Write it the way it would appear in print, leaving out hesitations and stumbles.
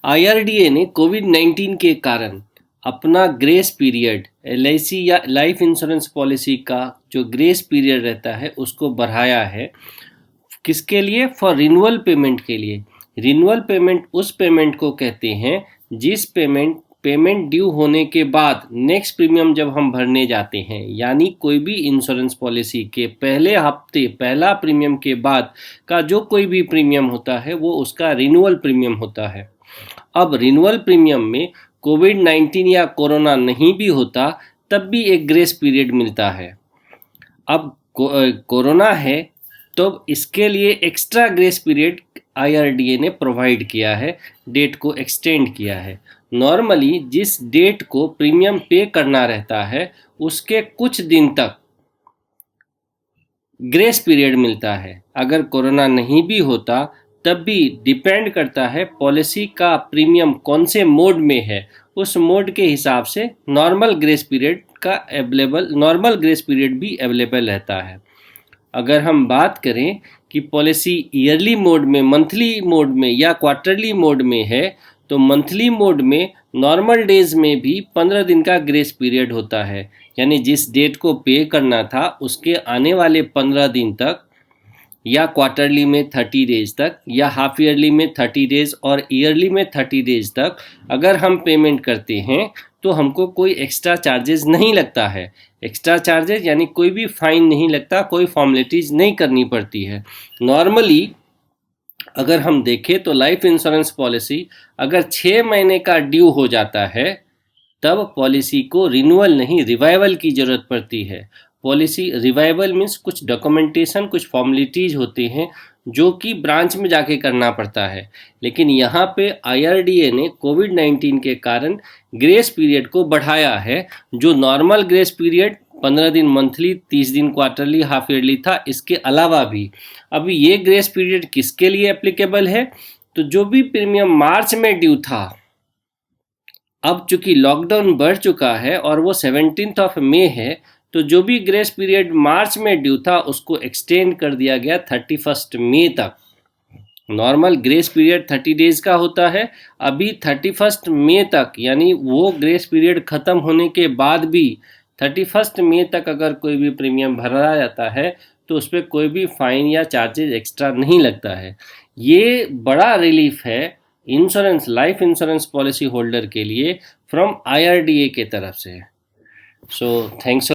IRDA ने कोविड-19 के कारण अपना ग्रेस पीरियड एलआईसी या लाइफ इंश्योरेंस पॉलिसी का जो ग्रेस पीरियड रहता है उसको बढ़ाया है। किसके लिए? फॉर रिन्यूअल पेमेंट के लिए। रिन्यूअल पेमेंट उस पेमेंट को कहते हैं जिस पेमेंट ड्यू होने के बाद नेक्स्ट प्रीमियम जब हम भरने जाते हैं, यानी कोई भी इंश्योरेंस पॉलिसी के पहले हफ्ते पहला प्रीमियम के बाद का जो कोई भी प्रीमियम होता है वो उसका रिन्यूअल प्रीमियम होता है। अब रिन्यूअल प्रीमियम में कोविड-19 या कोरोना नहीं भी होता तब भी एक ग्रेस पीरियड मिलता है। अब कोरोना है तो इसके लिए एक्स्ट्रा ग्रेस पीरियड आईआरडीए ने प्रोवाइड किया है, डेट को एक्सटेंड किया है। नॉर्मली जिस डेट को प्रीमियम पे करना रहता है उसके कुछ दिन तक ग्रेस पीरियड मिलता है। अगर कोरोना नहीं भी होता तब भी डिपेंड करता है पॉलिसी का प्रीमियम कौन से मोड में है, उस मोड के हिसाब से नॉर्मल ग्रेस पीरियड भी अवेलेबल रहता है। अगर हम बात करें कि पॉलिसी ईयरली मोड में, मंथली मोड में या क्वार्टरली मोड में है, तो मंथली मोड में नॉर्मल डेज में भी 15 दिन का ग्रेस पीरियड होता है। यानी जिस डेट को पे करना था उसके आने वाले 15 दिन तक, या क्वार्टरली में 30 डेज तक, या हाफ ईयरली में 30 डेज और ईयरली में 30 डेज तक अगर हम पेमेंट करते हैं तो हमको कोई एक्स्ट्रा चार्जेस नहीं लगता है। एक्स्ट्रा चार्जेस यानी कोई भी फाइन नहीं लगता, कोई फॉर्मेलिटीज़ नहीं करनी पड़ती है। नॉर्मली अगर हम देखें तो लाइफ इंश्योरेंस पॉलिसी अगर 6 महीने का ड्यू हो जाता है तब पॉलिसी को रिन्यूअल नहीं रिवाइवल की ज़रूरत पड़ती है। पॉलिसी रिवाइवल मीन्स कुछ डॉक्यूमेंटेशन, कुछ फॉर्मेलिटीज़ होती हैं जो कि ब्रांच में जाके करना पड़ता है। लेकिन यहाँ पे आईआरडीए ने कोविड-19 के कारण ग्रेस पीरियड को बढ़ाया है। जो नॉर्मल ग्रेस पीरियड 15 दिन मंथली, 30 दिन क्वार्टरली, हाफ ईयरली था, इसके अलावा भी अभी ये ग्रेस पीरियड किसके लिए एप्लीकेबल है? तो जो भी प्रीमियम मार्च में ड्यू था, अब चूंकि लॉकडाउन बढ़ चुका है और वो 17 मई है, तो जो भी ग्रेस पीरियड मार्च में ड्यू था उसको एक्सटेंड कर दिया गया 31 मई तक। नॉर्मल ग्रेस पीरियड 30 डेज का होता है, अभी 31 मई तक, यानी वो ग्रेस पीरियड ख़त्म होने के बाद भी 31 मई तक अगर कोई भी प्रीमियम भरा जाता है तो उस पर कोई भी फाइन या चार्जेस एक्स्ट्रा नहीं लगता है। ये बड़ा रिलीफ है लाइफ इंश्योरेंस पॉलिसी होल्डर के लिए फ्रॉम आईआरडीए के तरफ से। So thanks.